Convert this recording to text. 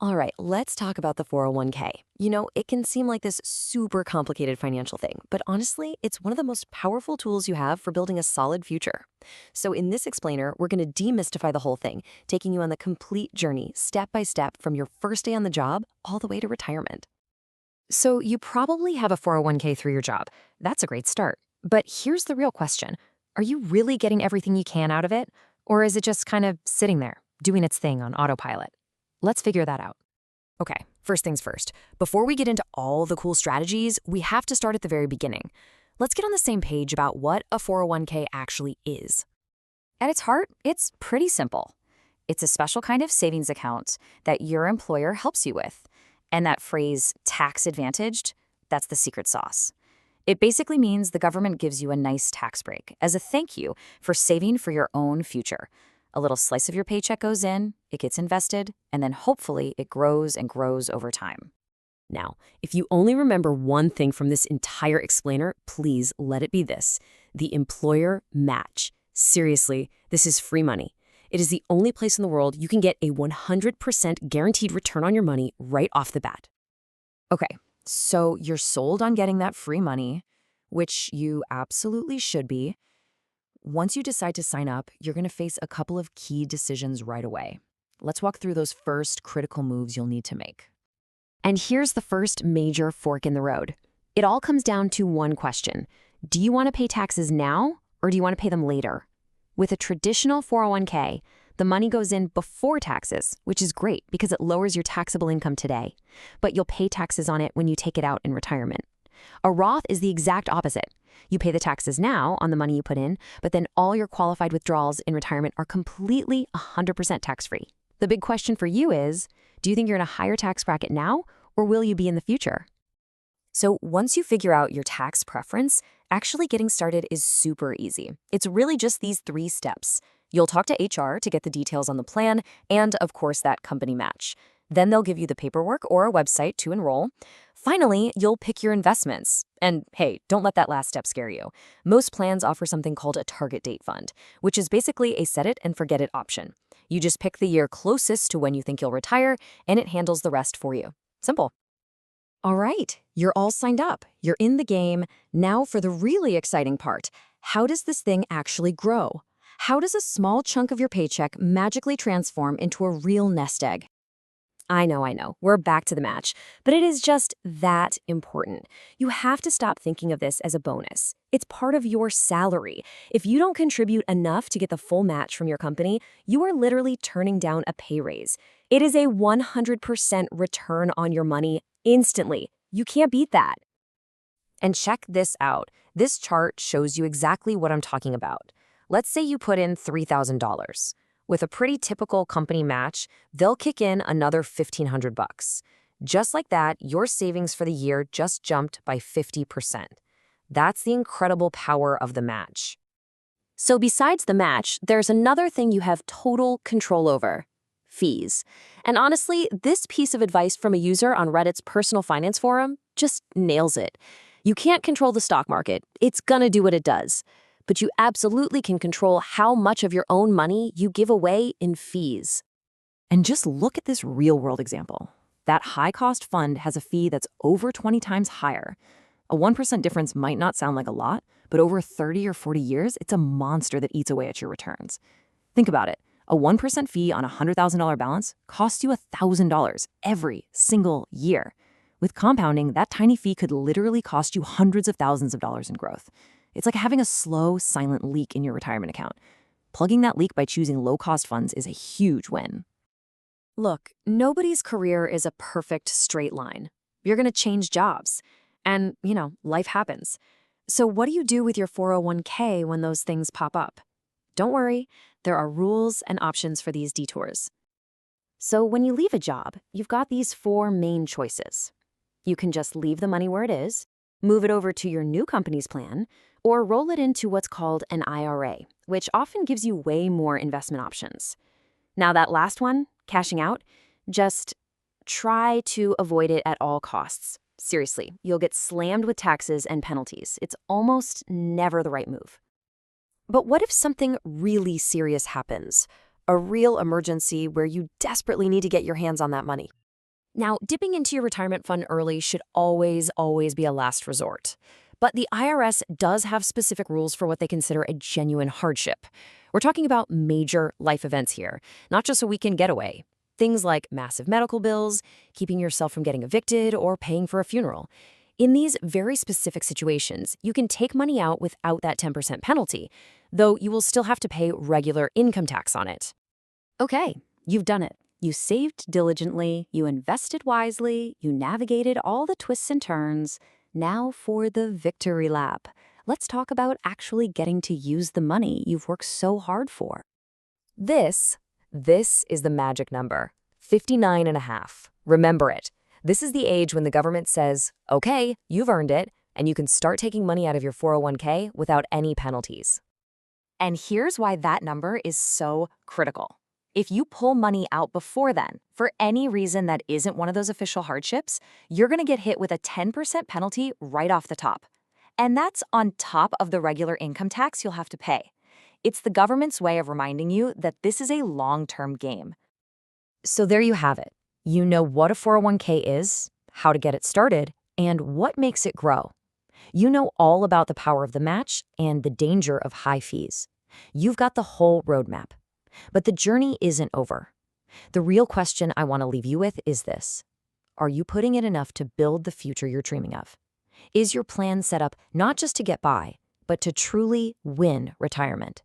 All right, let's talk about the 401k. It can seem like this super complicated financial thing, but honestly, it's one of the most powerful tools you have for building a solid future. So, in this explainer, we're going to demystify the whole thing, taking you on the complete journey, step by step, from your first day on the job all the way to retirement. So, you probably have a 401k through your job. That's a great start. But here's the real question. Are you really getting everything you can out of it? Or is it just kind of sitting there, doing its thing on autopilot? Let's figure that out. Okay, first things first. Before we get into all the cool strategies, we have to start at the very beginning. Let's get on the same page about what a 401k actually is. At its heart, it's pretty simple. It's a special kind of savings account that your employer helps you with. And that phrase, tax advantaged, that's the secret sauce. It basically means the government gives you a nice tax break as a thank you for saving for your own future. A little slice of your paycheck goes in, it gets invested, and then hopefully it grows and grows over time. Now, if you only remember one thing from this entire explainer, please let it be this: the employer match. Seriously, this is free money. It is the only place in the world you can get a 100% guaranteed return on your money right off the bat. Okay, so you're sold on getting that free money, which you absolutely should be. Once you decide to sign up, you're going to face a couple of key decisions right away. Let's walk through those first critical moves you'll need to make. And here's the first major fork in the road. It all comes down to one question. Do you want to pay taxes now, or do you want to pay them later? With a traditional 401k, the money goes in before taxes, which is great because it lowers your taxable income today. But you'll pay taxes on it when you take it out in retirement. A Roth is the exact opposite. You pay the taxes now on the money you put in, but then all your qualified withdrawals in retirement are completely 100% tax-free. The big question for you is, do you think you're in a higher tax bracket now, or will you be in the future? So once you figure out your tax preference, actually getting started is super easy. It's really just these 3 steps. You'll talk to HR to get the details on the plan and, of course, that company match. Then they'll give you the paperwork or a website to enroll. Finally, you'll pick your investments. And hey, don't let that last step scare you. Most plans offer something called a target date fund, which is basically a set it and forget it option. You just pick the year closest to when you think you'll retire, and it handles the rest for you. Simple. All right, you're all signed up. You're in the game. Now for the really exciting part. How does this thing actually grow? How does a small chunk of your paycheck magically transform into a real nest egg? I know, we're back to the match, but it is just that important. You have to stop thinking of this as a bonus. It's part of your salary. If you don't contribute enough to get the full match from your company, you are literally turning down a pay raise. It is a 100% return on your money instantly. You can't beat that. And check this out. This chart shows you exactly what I'm talking about. Let's say you put in $3,000. With a pretty typical company match, they'll kick in another $1,500. Just like that, your savings for the year just jumped by 50%. That's the incredible power of the match. So besides the match, there's another thing you have total control over: fees. And honestly, this piece of advice from a user on Reddit's personal finance forum just nails it. You can't control the stock market. It's gonna do what it does. But you absolutely can control how much of your own money you give away in fees. And just look at this real-world example. That high-cost fund has a fee that's over 20 times higher. A 1% difference might not sound like a lot, but over 30 or 40 years, it's a monster that eats away at your returns. Think about it. A 1% fee on a $100,000 balance costs you $1,000 every single year. With compounding, that tiny fee could literally cost you hundreds of thousands of dollars in growth. It's like having a slow, silent leak in your retirement account. Plugging that leak by choosing low-cost funds is a huge win. Look, nobody's career is a perfect straight line. You're going to change jobs. And, life happens. So what do you do with your 401k when those things pop up? Don't worry, there are rules and options for these detours. So when you leave a job, you've got these 4 main choices. You can just leave the money where it is, move it over to your new company's plan, or roll it into what's called an IRA, which often gives you way more investment options. Now that last one, cashing out, just try to avoid it at all costs. Seriously, you'll get slammed with taxes and penalties. It's almost never the right move. But what if something really serious happens? A real emergency where you desperately need to get your hands on that money? Now, dipping into your retirement fund early should always be a last resort. But the IRS does have specific rules for what they consider a genuine hardship. We're talking about major life events here, not just a weekend getaway. Things like massive medical bills, keeping yourself from getting evicted, or paying for a funeral. In these very specific situations, you can take money out without that 10% penalty, though you will still have to pay regular income tax on it. Okay, you've done it. You saved diligently, you invested wisely, you navigated all the twists and turns. Now for the victory lap. Let's talk about actually getting to use the money you've worked so hard for. This is the magic number, 59 and a half. Remember it. This is the age when the government says, okay, you've earned it, and you can start taking money out of your 401k without any penalties. And here's why that number is so critical. If you pull money out before then, for any reason that isn't one of those official hardships, you're going to get hit with a 10% penalty right off the top. And that's on top of the regular income tax you'll have to pay. It's the government's way of reminding you that this is a long-term game. So there you have it. You know what a 401k is, how to get it started, and what makes it grow. You know all about the power of the match and the danger of high fees. You've got the whole roadmap. But the journey isn't over. The real question I want to leave you with is this. Are you putting in enough to build the future you're dreaming of? Is your plan set up not just to get by, but to truly win retirement?